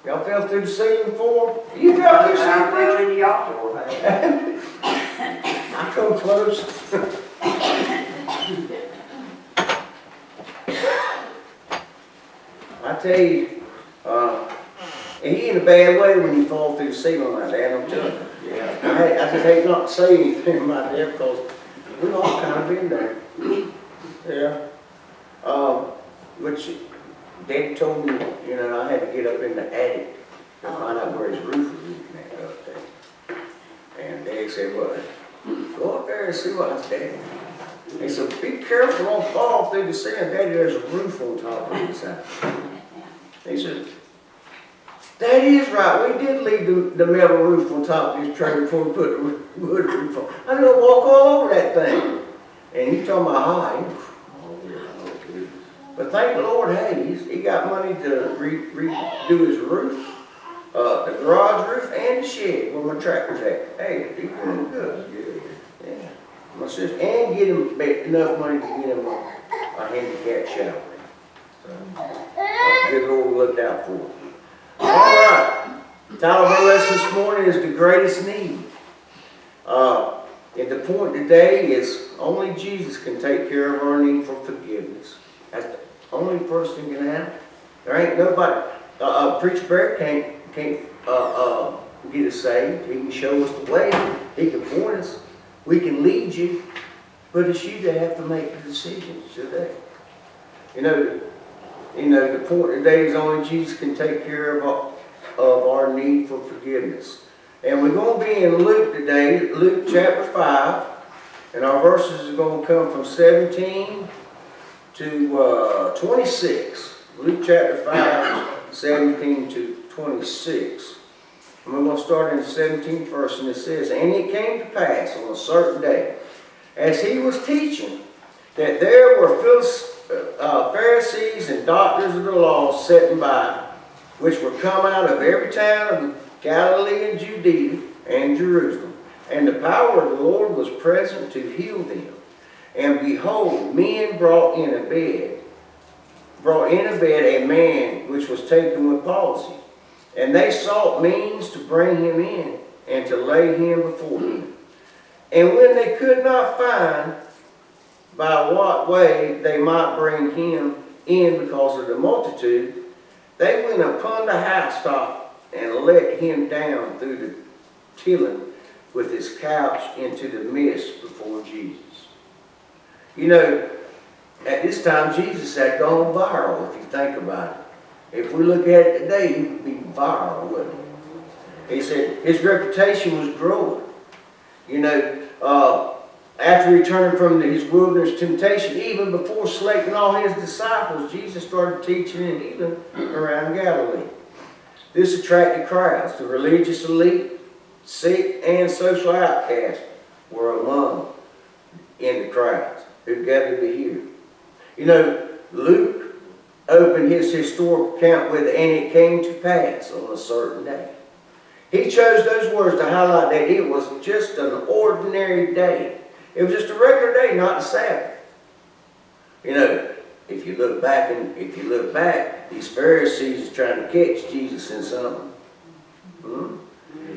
Y'all fell through the ceiling before? You fell through the I ceiling? fell in the outdoor. I come close. I tell you, and he in a bad way when you fall through the ceiling like that, I'm telling you. Yeah. I just hate not to say anything about that because we've all kind of been there. Yeah. Which Daddy told me, you know, I had to get up in the attic to find out where his roof was leaking at up there. And Daddy said, well, go up there and see what I said. He said, be careful, don't fall through the ceiling. Daddy, there's a roof on top of this house. He said, that is right. We did leave the metal roof on top of this trailer before we put the wood roof on. I'm going to walk all over that thing. And he talking about high. But thank the Lord, hey, he got money to redo his roof, the garage roof, and the shed where my tractor's at. Hey, he's doing good. Yeah. My sister, and get him enough money to get him a handicap shower. So, good Lord looked out for him. All right. The title of our lesson this morning is The Greatest Need. And the point today is only Jesus can take care of our need for forgiveness. That's the only person can have. There ain't nobody. Preacher Barrett can't get us saved. He can show us the way. He can point us. We can lead you. But it's you that have to make the decisions today. You know, the point today is only Jesus can take care of our need for forgiveness. And we're going to be in Luke today, Luke chapter 5. And our verses are going to come from 17 to 26. Luke chapter 5, 17 to 26. And we're going to start in the 17th verse, and it says, and it came to pass on a certain day, as he was teaching, that there were Pharisees and doctors of the law sitting by, which were come out of every town of Galilee and Judea and Jerusalem. And the power of the Lord was present to heal them. And behold, men brought in a bed a man which was taken with palsy. And they sought means to bring him in and to lay him before him. And when they could not find by what way they might bring him in because of the multitude, they went upon the housetop and let him down through the tilling with his couch into the midst before Jesus. You know, at this time, Jesus had gone viral, if you think about it. If we look at it today, he would be viral, wouldn't he? He said his reputation was growing. You know, after returning from his wilderness temptation, even before selecting all his disciples, Jesus started teaching and healing around Galilee. This attracted crowds. The religious elite, sick, and social outcasts were among in the crowds who gathered to hear. You know, Luke opened his historical account with, and it came to pass on a certain day. He chose those words to highlight that it was just an ordinary day. It was just a regular day, not a Sabbath. You know, if you look back, these Pharisees are trying to catch Jesus in something.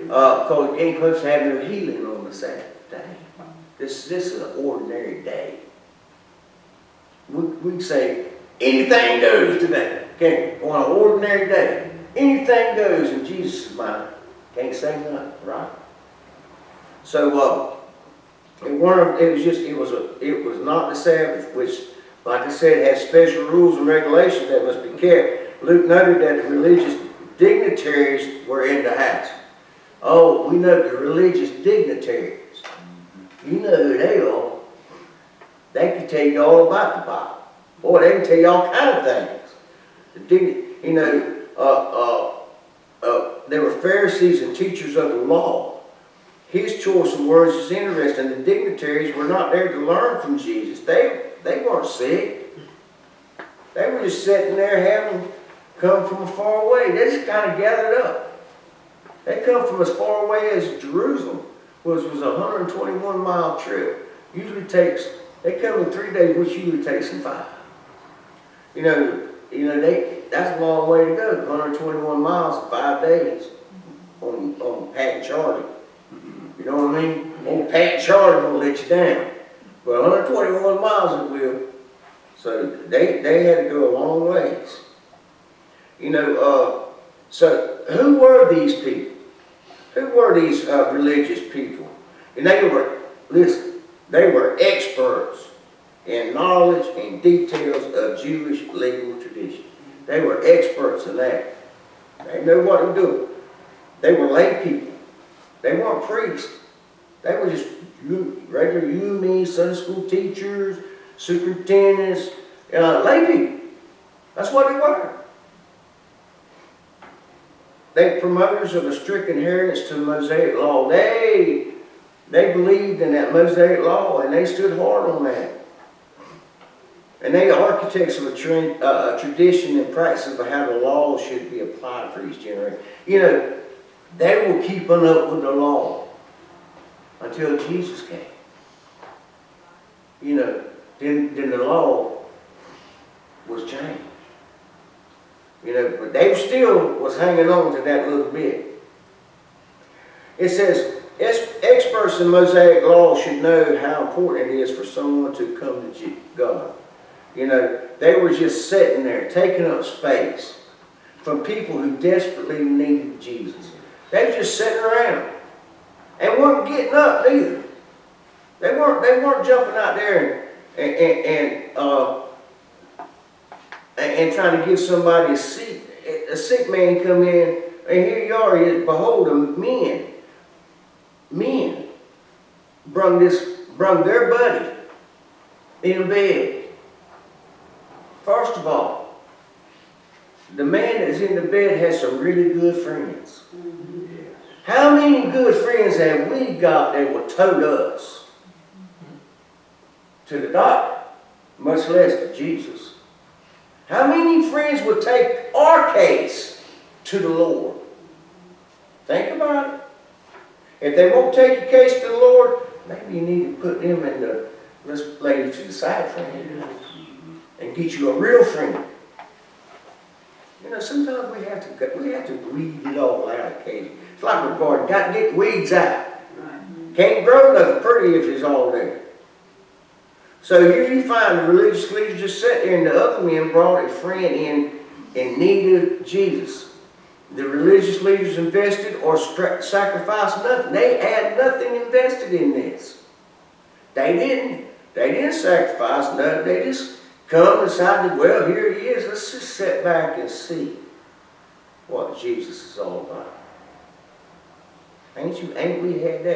Because he ain't supposed to have no healing on the Sabbath day. This is an ordinary day. We can say anything goes today. Okay, on an ordinary day, anything goes in Jesus' mind. Can't say nothing, right? So it was not the Sabbath, which, like I said, has special rules and regulations that must be kept. Luke noted that the religious dignitaries were in the house. Oh, we know the religious dignitaries. You know who they are. They can tell you all about the Bible. Boy, they can tell you all kind of things. There were Pharisees and teachers of the law. His choice of words is interesting. The dignitaries were not there to learn from Jesus. They weren't sick. They were just sitting there having come from far away. They just kind of gathered up. They come from as far away as Jerusalem, which was a 121-mile trip. They come in 3 days, which usually takes them 5. They that's a long way to go. 121 miles in 5 days on Pat and Charlie. You know what I mean? Old Pat and Charlie won't let you down. But 121 miles it will. So they had to go a long ways. You know, so who were these people? Who were these religious people? And they were, listen, they were experts in knowledge and details of Jewish legal tradition. They were experts in that. They knew what to do. They were lay people. They weren't priests. They were just regular you, me, Sunday school teachers, superintendents, lay people. That's what they were. They promoters of a strict adherence to the Mosaic law. They believed in that Mosaic law, and they stood hard on that. And they are architects of a tradition and practice of how the law should be applied for each generation. You know, they were keeping up with the law until Jesus came. You know, then the law was changed. You know, but they still was hanging on to that little bit. It says, experts in Mosaic law should know how important it is for someone to come to God. You know, they were just sitting there, taking up space from people who desperately needed Jesus. They were just sitting around and weren't getting up either. They weren't jumping out there and trying to give somebody a seat. A sick man come in, and here you are, behold, men brung their buddy in bed. First of all, the man that's in the bed has some really good friends. How many good friends have we got that will tote us to the doctor, much less to Jesus? How many friends would take our case to the Lord? Think about it. If they won't take your case to the Lord, maybe you need to put them in the, let's lay you to the side friend and get you a real friend. You know, sometimes we have to weed it all out occasionally. It's like a garden, got to get the weeds out. Can't grow nothing pretty if it's all there. So here you find the religious leaders just sat there, and the other men brought a friend in need of Jesus. The religious leaders invested or sacrificed nothing. They had nothing invested in this. They didn't sacrifice nothing. They just come and decided, well, here he is. Let's just sit back and see what Jesus is all about. Ain't we had that?